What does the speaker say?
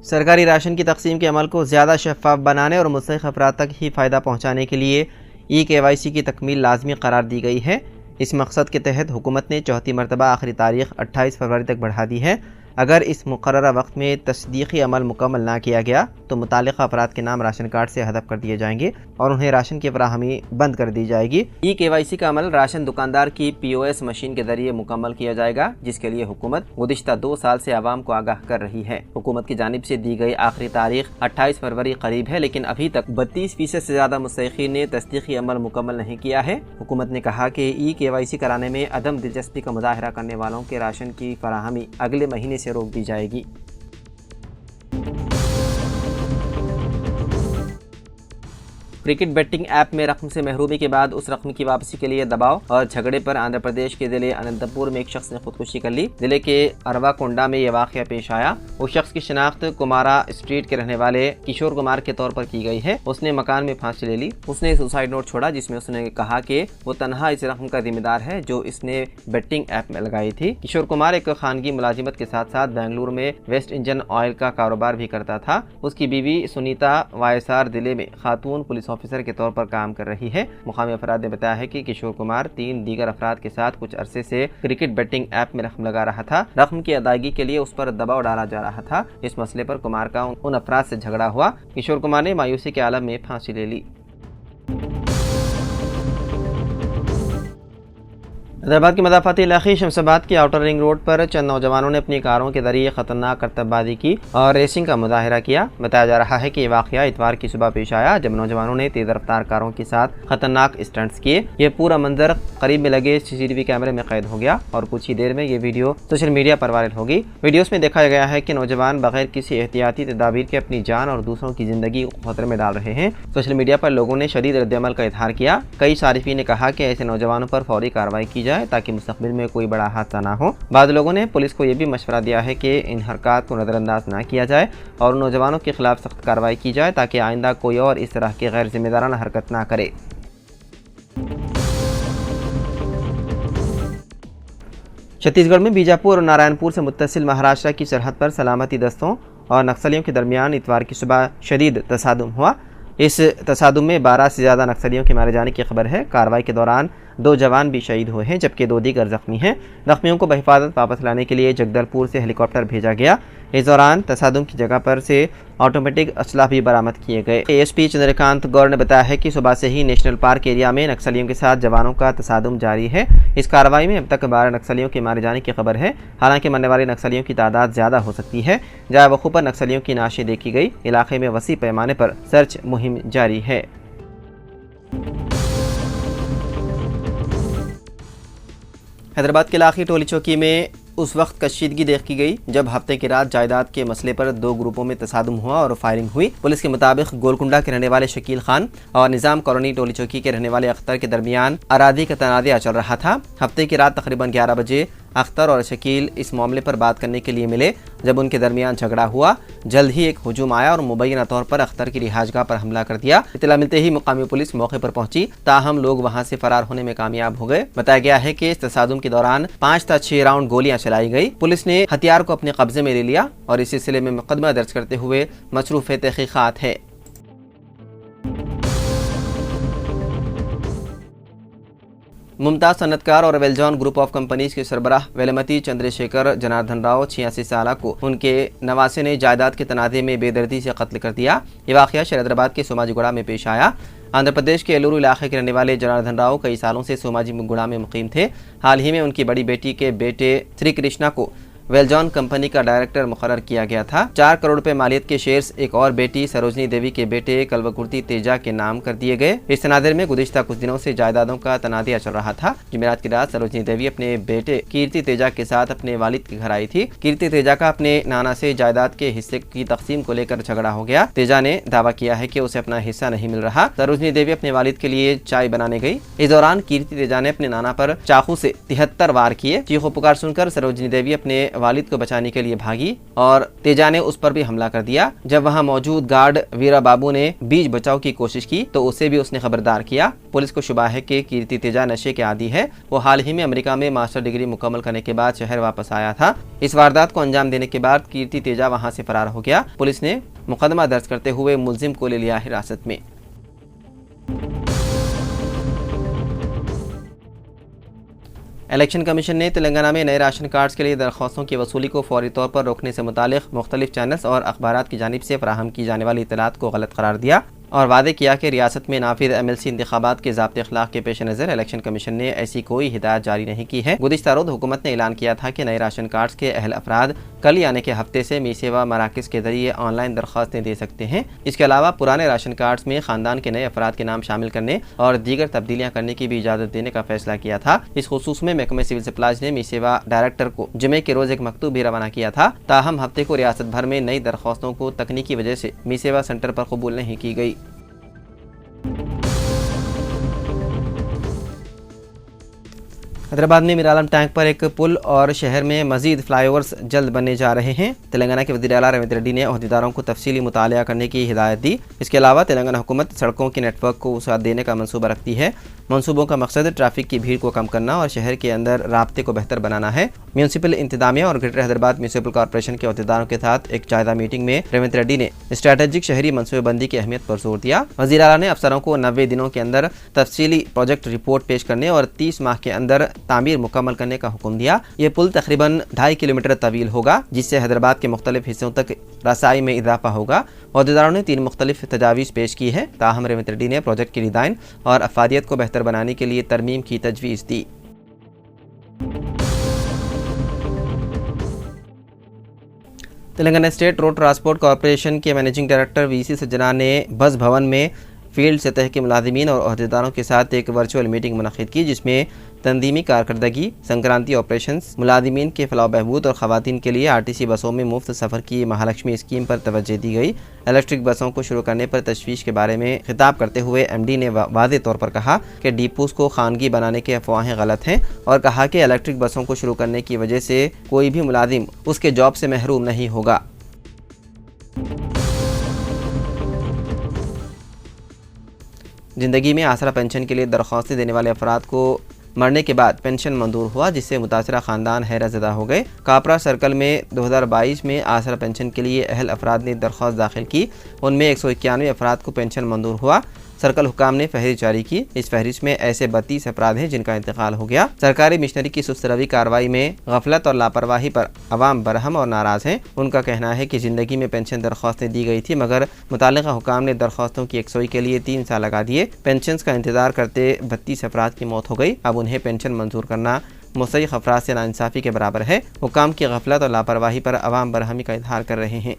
सरकारी राशन की तकसीम के अमल को ज़्यादा शफ़ाफ़ बनाने और मुस्तहिक़ अफराद तक ही फ़ायदा पहुँचाने के लिए KYC की तकमील लाजमी करार दी गई है। इस मकसद के तहत हुकूमत ने चौथी मरतबा आखिरी तारीख 28 फरवरी तक बढ़ा दी है। अगर इस मुकर्ररा वक्त में तस्दीक़ी अमल मुकम्मल ना किया गया तो मुतालिका अफराद के नाम राशन कार्ड से हदफ कर दिए जाएंगे और उन्हें राशन की फराहमी बंद कर दी जाएगी। KYC का अमल राशन दुकानदार की POS मशीन के जरिए मुकम्मल किया जाएगा, जिसके लिए हुकूमत गुज़िश्ता 2 साल से आवाम को आगाह कर रही है। हुकूमत की जानिब से दी गई आखिरी तारीख 28 फरवरी करीब है, लेकिन अभी तक 32% से ज़्यादा मुस्तहिक़ीन ने तस्दीक़ी अमल मुकम्मल नहीं किया है। हुकूमत ने कहा कि KYC कराने में अदम दिलचस्पी का मुजाहरा करने वालों के राशन की फराहमी अगले महीने से रोक दी जाएगी। क्रिकेट बेटिंग ऐप में रकम से महरूमी के बाद उस रकम की वापसी के लिए दबाव और झगड़े पर आंध्र प्रदेश के जिले अनंतपुर में एक शख्स ने खुदकुशी कर ली। जिले के अरवाकोंडा में यह वाक़या पेश आया। उस शख्स की शिनाख्त कुमारा स्ट्रीट के रहने वाले किशोर कुमार के तौर पर की गई है। उसने मकान में फांसी ले ली। उसने सुसाइड नोट छोड़ा, जिसमें उसने कहा कि वो तनहा इस रकम का जिम्मेदार है जो इसने बेटिंग ऐप में लगाई थी। किशोर कुमार एक खानगी मुलाजिमत के साथ साथ बेंगलुरु में वेस्ट इंजन ऑयल का कारोबार भी करता था। उसकी बीवी सुनीता YSR जिले में खातून पुलिस ऑफिसर के तौर पर काम कर रही है। मुकामी अफराद ने बताया है कि किशोर कुमार 3 दीगर अफराद के साथ कुछ अरसे से क्रिकेट बेटिंग ऐप में रकम लगा रहा था। रकम की अदायगी के लिए उस पर दबाव डाला जा रहा था। इस मसले पर कुमार का उन अफराद से झगड़ा हुआ। किशोर कुमार ने मायूसी के आलम में फांसी ले ली। हैदराबाद के मदाफाती इलाके शमशाबाद की आउटर रिंग रोड पर चंद नौजवानों ने अपनी कारों के जरिए खतरनाक करतबबाजी की और रेसिंग का मुजाहरा किया। बताया जा रहा है कि ये वाक़या इतवार की सुबह पेश आया, जब नौजवानों ने तेज रफ्तार कारों के साथ खतरनाक स्टंट्स किए। ये पूरा मंजर करीब में लगे CCTV कैमरे में कैद हो गया और कुछ ही देर में ये वीडियो सोशल मीडिया पर वायरल होगी। वीडियोस में देखा गया है कि नौजवान बगैर किसी एहतियाती तदाबीर के अपनी जान और दूसरों की जिंदगी को खतरे में डाल रहे हैं। सोशल मीडिया पर लोगों ने शदीद रद्द-ए-अमल का इजहार किया। कई सारिफीन ने कहा कि ऐसे नौजवानों पर फौरी कार्रवाई की जाए ताकि मुस्तकबिल में कोई बड़ा हादसा ना हो। बाद लोगों ने पुलिस को यह भी मशवरा दिया है कि इन हरकत को नज़रअंदाज ना किया जाए और नौजवानों के खिलाफ सख्त कार्रवाई की जाए ताकि आइंदा कोई और इस तरह की गैर जिम्मेदाराना हरकत ना करे। छत्तीसगढ़ में बीजापुर और नारायणपुर से मुत्तसिल महाराष्ट्र की सरहद पर सलामती दस्तों और नक्सलियों के दरमियान इतवार की सुबह शदीद तसादुम हुआ। इस तसादुम में 12 से ज़्यादा नक्सलियों के मारे जाने की खबर है। कार्रवाई के दौरान 2 जवान भी शहीद हुए हैं, जबकि 2 दीगर जख्मी हैं। जख्मियों को बहिफाजत वापस लाने के लिए जगदलपुर से हेलीकॉप्टर भेजा गया। इस दौरान तसादुम की जगह पर से ऑटोमेटिक असलाह भी बरामद किए गए। ASP चंद्रकांत गौर ने बताया है कि सुबह से ही नेशनल पार्क एरिया में नक्सलियों के साथ जवानों का तसादुम जारी है। इस कार्रवाई में अब तक 12 नक्सलियों के मारे जाने की खबर है। हालांकि मरने वाले नक्सलियों की तादाद ज़्यादा हो सकती है। जहाँ वक़ू पर नक्सलियों की नाशें देखी गई। इलाके में वसी पैमाने पर सर्च मुहिम जारी है। हैदराबाद के इलाके टोली चौकी में उस वक्त कशीदगी देखी गई जब हफ्ते की रात जायदाद के मसले पर 2 ग्रुपों में तसादुम हुआ और फायरिंग हुई। पुलिस के मुताबिक गोलकुंडा के रहने वाले शकील खान और निजाम कॉलोनी टोली चौकी के रहने वाले अख्तर के दरमियान अरादी का तनाज़ा चल रहा था। हफ्ते की रात तकरीबन 11 बजे अख्तर और शकील इस मामले पर बात करने के लिए मिले, जब उनके दरमियान झगड़ा हुआ। जल्द ही एक हुजूम आया और मुबैना तौर पर अख्तर की रिहाजगाह पर हमला कर दिया। इत्तला मिलते ही मुकामी पुलिस मौके पर पहुंची, ताहम लोग वहां से फरार होने में कामयाब हो गए। बताया गया है कि इस तसादुम के दौरान 5 से 6 राउंड गोलियां चलाई गई। पुलिस ने हथियार को अपने कब्जे में ले लिया और इस सिलसिले में मुकदमा दर्ज करते हुए मसरूफ तहकीकात है। मुमताज़ सनतकार और वेलजॉन ग्रुप ऑफ कंपनीज के सरबराह वेलमती चंद्रशेखर जनार्दन राव 86 साल को उनके नवासे ने जायदाद के तनाज़े में बेदर्दी से कत्ल कर दिया। ये वाक़या शहजादाबाद के सोमाजीगुड़ा में पेश आया। आंध्र प्रदेश के एलूरू इलाके के रहने वाले जनार्दन राव कई सालों से सोमाजीगुड़ा में मुकीम थे। हाल ही में उनकी बड़ी बेटी के बेटे श्री कृष्णा को वेलजॉन कंपनी का डायरेक्टर मुकर्रर किया गया था। 4 करोड़ रुपए मालियत के शेयर्स एक और बेटी सरोजनी देवी के बेटे कलवकुर्ती तेजा के नाम कर दिए गए। इस तनाज़े में गुज़िश्ता कुछ दिनों से जायदादों का तनाज़ा चल रहा था। जुमेरात की रात सरोजनी देवी अपने बेटे कीर्ति तेजा के साथ अपने वालिद के घर आई थी। कीर्ति तेजा का अपने नाना से जायदाद के हिस्से की तकसीम को लेकर झगड़ा हो गया। तेजा ने दावा किया है कि उसे अपना हिस्सा नहीं मिल रहा। सरोजनी देवी अपने वालिद के लिए चाय बनाने गई। इस दौरान कीर्ति तेजा ने अपने नाना पर चाकू से 73 वार किए। चीखो पुकार सुनकर सरोजनी देवी अपने वालिद को बचाने के लिए भागी और तेजा ने उस पर भी हमला कर दिया। जब वहां मौजूद गार्ड वीरा बाबू ने बीच बचाव की कोशिश की तो उसे भी उसने खबरदार किया। पुलिस को शुबा है कि कीर्ति तेजा नशे के आदी है। वो हाल ही में अमेरिका में मास्टर डिग्री मुकम्मल करने के बाद शहर वापस आया था। इस वारदात को अंजाम देने के बाद कीर्ति तेजा वहां से फरार हो गया। पुलिस ने मुकदमा दर्ज करते हुए मुलजिम को ले लिया हिरासत में। इलेक्शन कमीशन ने तेलंगाना में नए राशन कार्ड्स के लिए दरख्वास्तों की वसूली को फौरी तौर पर रोकने से मुतालिक मुख्तलिफ चैनल्स और अखबारात की जानिब से फराहम की जाने वाली इत्तलात को गलत करार दिया और वादे किया कि रियासत में नाफिज MLC इंतखाबात के ज़ाब्ते अखलाक के पेश नज़र इलेक्शन कमीशन ने ऐसी कोई हिदायत जारी नहीं की है। गुज़िश्ता रोज़ हुकूमत ने ऐलान किया था कि नए राशन कार्ड्स के अहल अफराद कल यानी के हफ्ते से मी सेवा मराकज़ के जरिए ऑनलाइन दरख्वास्तें दे सकते हैं। इसके अलावा पुराने राशन कार्ड्स में ख़ानदान के नए अफराद के नाम शामिल करने और दीगर तब्दीलियाँ करने की भी इजाज़त देने का फैसला किया था। इस खुसूस में महकमे सिविल सप्लाईज ने मी सेवा डायरेक्टर को जुमे के रोज़ एक मकतूब भी रवाना किया था। ताहम हफ्ते को रियासत भर में नई दरख्वास्तों को तकनीकी वजह से मी सेवा सेंटर पर कबूल नहीं की गई। हैदराबाद में मीरालम टैंक पर एक पुल और शहर में मजीद फ्लाईओवर्स जल्द बनने जा रहे हैं। तेलंगाना के वज़ीर आला रेवंत रेड्डी ने अहदेदारों को तफसीली मुतालिया करने की हिदायत दी। इसके अलावा तेलंगाना हुकूमत सड़कों के नेटवर्क को वसाअत देने का मंसूबा रखती है। मंसूबों का मकसद ट्रैफिक की भीड़ को कम करना और शहर के अंदर राब्ते को बेहतर बनाना है। म्यूनसिपल इंतजामिया और ग्रेटर हैदराबाद म्यूनसिपल कॉर्पोरेशन के अहदेदारों के साथ एक जायजा मीटिंग में रेवंत रेड्डी ने स्ट्रैटेजिक शहरी मनसूबेबंदी की अहमियत पर जोर दिया। वज़ीर आला ने अफसरों को 90 दिनों के अंदर तफसीली प्रोजेक्ट रिपोर्ट पेश करने और 30 माह के अंदर तामीर मुकम्मल करने का हुक्म दिया। ये पुल तकरीबन 2.5 किलोमीटर तवील होगा, जिससे हैदराबाद के मुख्तलिफ हिस्सों तक रसाई में इजाफा होगा। अहदेदारों ने 3 मुख्तलिफ तजावीज़ पेश की है। ताहम रेवंत रेड्डी ने प्रोजेक्ट की डिज़ाइन और अफादियत को बेहतर बनाने के लिए तरमीम की तजवीज़ दी। Telangana state road transport corporation के मैनेजिंग डायरेक्टर VC सज्जना ने बस भवन में फील्ड सतह के मुलाजिमीन और अहदेदारों के साथ एक वर्चुअल मीटिंग मुनक़्क़िद की, जिसमें तंजीमी कारकर्दगी, संक्रांति ऑपरेशंस, मुलाजिमीन के फलाह बहबूद और ख़वातीन के लिए RTC बसों में मुफ्त सफ़र की महालक्ष्मी स्कीम पर तवज्जो दी गई। इलेक्ट्रिक बसों को शुरू करने पर तशवीश के बारे में खिताब करते हुए MD ने वाज़े तौर पर कहा कि डिपोज़ को खानगी बनाने के अफवाहें गलत हैं और कहा कि इलेक्ट्रिक बसों को शुरू करने की वजह से कोई भी मुलाजिम उसके जॉब से महरूम नहीं होगा। ज़िंदगी में आसरा पेंशन के लिए दरख्वास्तें देने वाले अफराद को मरने के बाद पेंशन मंजूर हुआ, जिससे मुतासरा ख़ानदान हैरत ज़दा हो गए। कापरा सर्कल में 2022 में आसरा पेंशन के लिए अहल अफराद ने दरख्वास्त दाखिल की। उनमें 191 अफराद को पेंशन मंजूर हुआ। सर्कल हुकाम ने फहरिस्त जारी की। इस फहरिस्त में ऐसे 32 अफराद हैं जिनका इंतकाल हो गया। सरकारी मिशनरी की सुस्त रवी कार्रवाई में गफलत और लापरवाही पर अवाम बरहम और नाराज़ हैं। उनका कहना है कि ज़िंदगी में पेंशन दरख्वास्तें दी गई थी, मगर मुतालिका हुकाम ने दरख्वास्तों की यकसोई के लिए 3 साल लगा दिए। पेंशन का इंतजार करते 32 अफराद की मौत हो गई। अब उन्हें पेंशन मंजूर करना मुस्तहिक़ अफराद से नाइंसाफ़ी के बराबर है। हुकाम की गफलत और लापरवाही पर अवाम बरहमी का इजहार कर रहे हैं।